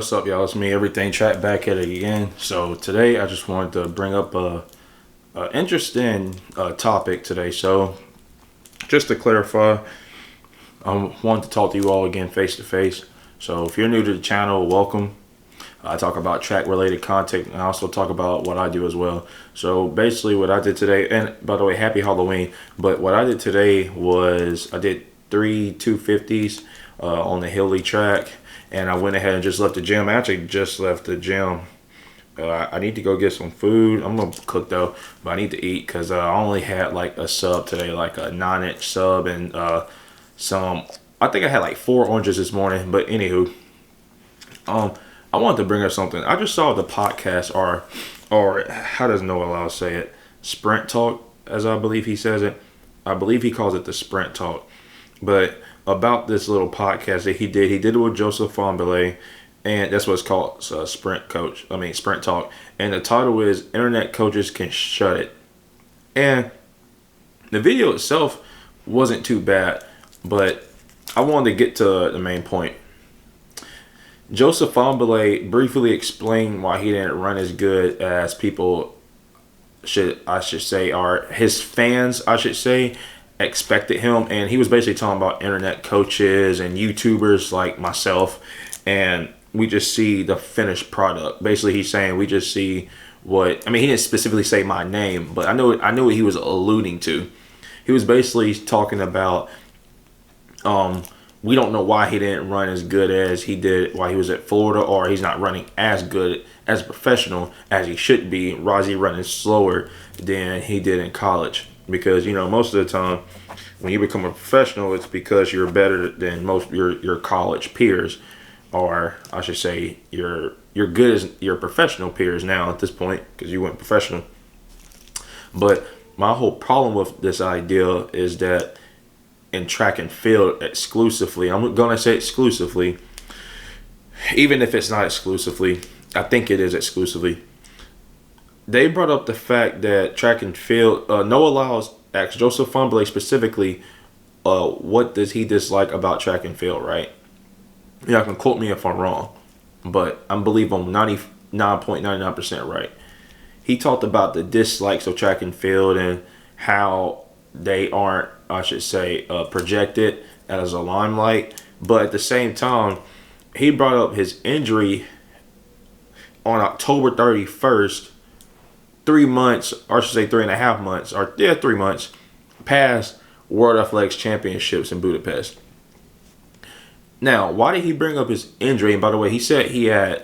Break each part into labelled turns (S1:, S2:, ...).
S1: what's up, y'all? It's me, Everything Chat, back at it again. So today I just wanted to bring up a interesting topic today. So just to clarify, I want to talk to you all again face to face. So if you're new to the channel, welcome. I talk about track related content and I also talk about what I do as well. So basically what I did today, and by the way, happy Halloween, but what I did today was I did 3 250s on the Hilly track. And I went ahead and just left the gym. I actually just left the gym. I need to go get some food. I'm going to cook though, but I need to eat because I only had like a sub today, like a 9-inch sub and some, I think I had like 4 oranges this morning. But anywho, I wanted to bring up something. I just saw the podcast or how does Noah Lyles say it? Sprint Talk, as I believe he says it. I believe he calls it the Sprint Talk. But about this little podcast that he did it with Joseph Fahnbulleh, and that's what it's called, Sprint Talk. And the title is Internet Coaches Can Shut It. And the video itself wasn't too bad, but I wanted to get to the main point. Joseph Fahnbulleh briefly explained why he didn't run as good as people I should say, are his fans, I should say, expected him. And he was basically talking about internet coaches and YouTubers like myself, and we just see the finished product. Basically he's saying we just see what, I mean, he didn't specifically say my name, but I knew what he was alluding to. He was basically talking about we don't know why he didn't run as good as he did while he was at Florida, or he's not running as good as a professional as he should be. Why is he running slower than he did in college? Because, you know, most of the time when you become a professional, it's because you're better than most your college peers, or I should say you're good as your professional peers now at this point because you went professional. But my whole problem with this idea is that in track and field exclusively, I'm going to say exclusively, even if it's not exclusively, I think it is exclusively. They brought up the fact that track and field, Noah Lyles asked Joseph Fahnbulleh specifically, what does he dislike about track and field, right? Y'all can quote me if I'm wrong, but I believe I'm 99.99% right. He talked about the dislikes of track and field and how they aren't, I should say, projected as a limelight. But at the same time, he brought up his injury on October 31st, 3 months, or I should say 3.5 months, 3 months past World Athletics Championships in Budapest. Now, why did he bring up his injury? And by the way, he said he had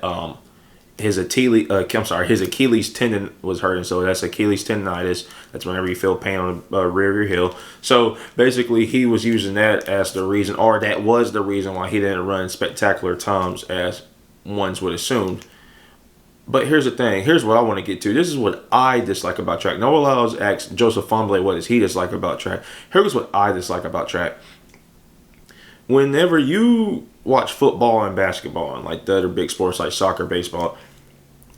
S1: his Achilles tendon was hurting, so that's Achilles tendonitis. That's whenever you feel pain on the rear of your heel. So basically, he was using that as the reason, or that was the reason why he didn't run spectacular times as ones would assume. But here's the thing. Here's what I want to get to. This is what I dislike about track. Noah Lyles asked Joseph Fahnbulleh what does he dislike about track. Here's what I dislike about track. Whenever you watch football and basketball and like the other big sports like soccer, baseball,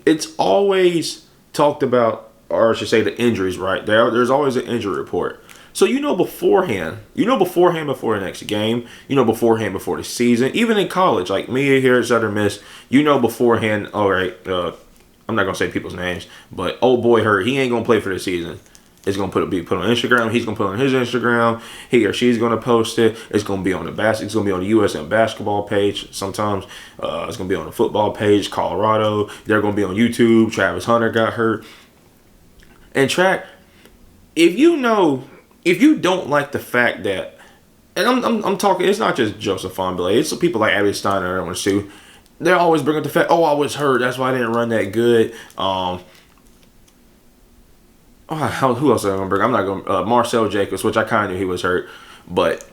S1: it's always talked about, or I should say the injuries, right? There's always an injury report. So you know beforehand before the next game, you know beforehand before the season, even in college, like me here at Southern Miss, you know beforehand, all right, I'm not going to say people's names, but old boy hurt, he ain't going to play for the season. It's going to be put on Instagram. He's going to put it on his Instagram. He or she's going to post it. It's going to be on the It's going to be on the USM basketball page. Sometimes it's going to be on the football page. Colorado. They're going to be on YouTube. Travis Hunter got hurt. And track, if you don't like the fact that, and I'm talking, it's not just Joseph Fahnbulleh. It's people like Abby Steiner and Sue. They're always bringing up the fact, I was hurt. That's why I didn't run that good. Who else am I going to bring? I'm not going to... Marcel Jacobs, which I kind of knew he was hurt. But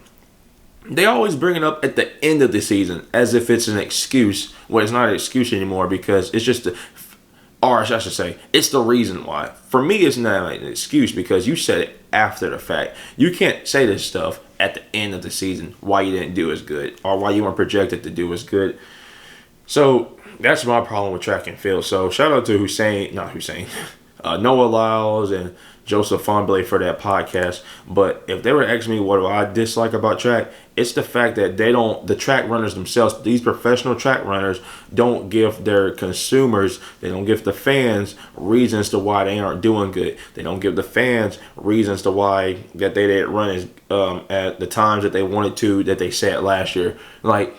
S1: they always bring it up at the end of the season as if it's an excuse. Well, it's not an excuse anymore because it's just... or I should say, it's the reason why. For me, it's not an excuse because you said it after the fact. You can't say this stuff at the end of the season why you didn't do as good or why you weren't projected to do as good. So that's my problem with track and field. So shout out to Noah Lyles and Joseph Fahnbulleh for that podcast. But if they were asking me what do I dislike about track, it's the fact that the track runners themselves, these professional track runners, don't give their consumers, they don't give the fans reasons to why they aren't doing good. They don't give the fans reasons to why that they didn't run as at the times that they wanted to, that they set last year. Like,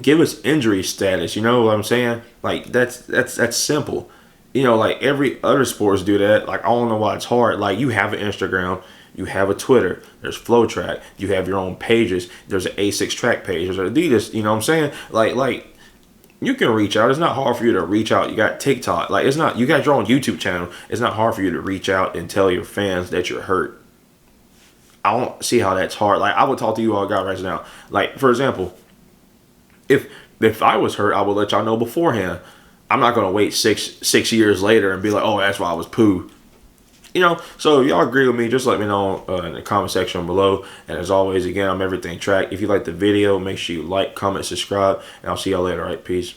S1: give us injury status. You know what I'm saying? Like, that's simple. You know, like every other sports do that. Like, I don't know why it's hard. Like, you have an Instagram, you have a Twitter, there's FlowTrack, you have your own pages, there's an A6 track page, there's an Adidas, you know what I'm saying? Like you can reach out. It's not hard for you to reach out. You got TikTok. Like, it's not, you got your own YouTube channel. It's not hard for you to reach out and tell your fans that you're hurt. I don't see how that's hard. Like, I would talk to you all guys right now. Like, for example, if I was hurt, I would let y'all know beforehand. I'm not gonna wait six years later and be like, oh, that's why I was poo. You know, so if y'all agree with me, just let me know in the comment section below. And as always, again, I'm Everything Track. If you like the video, make sure you like, comment, subscribe, and I'll see y'all later. All right, peace.